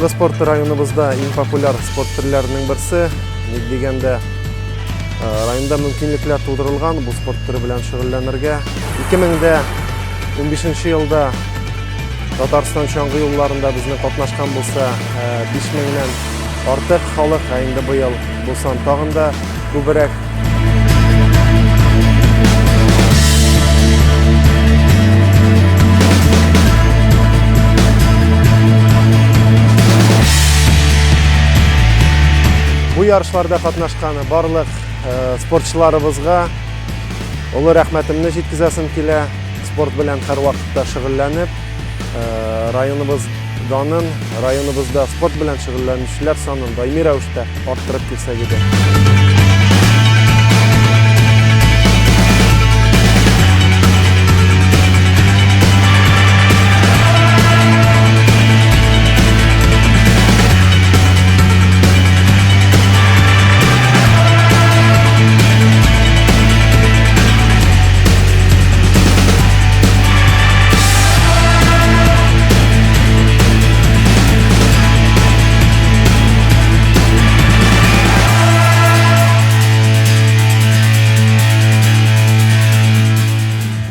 Таңғы спорты районыбызда ең популяр спорт түрлерінің бірсі. Дегенде районда мүмкінліктер тудырылған бұл спорт түрі білән шүғылләнергә. 2015 елда Татарстан чаңғы юлларында безнең катнашкан булса 5000-нән артык халык, инде быел бу сан тагын да күбрәк. Бу ярышларда катнашкан барлык спортчыларыбызга олы рәхмәтемне җиткезәсем килә. Спорт белән һәр вакытта шөгыльләнеп, районыбызда спорт белән шөгыльләнүчеләр санын даими рәвештә арттырып килсәк иде.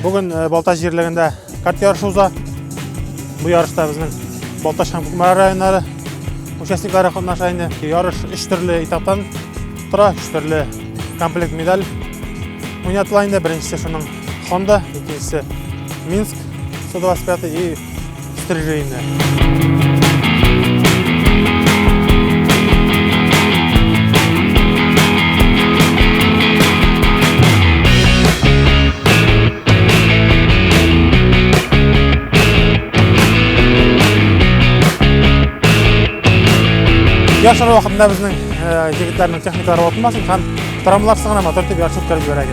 Бүгін Балташ жерлегенде карт ярышы уза. Бұл ярышта біздің Балташ һәм Күкмара районнары участниклары катнаша. Ярыш 3 түрлі этаптан тора, 3 түрлі комплект медаль уйнатыла. Біріншісі шуның Honda, икенчесе Минск 125 и Стрижейне. Яшар вакытында безнең җегетләрнең техникалары ватылмасын һәм травмалар сыгына мотор дип ярыш үткәреп бирә.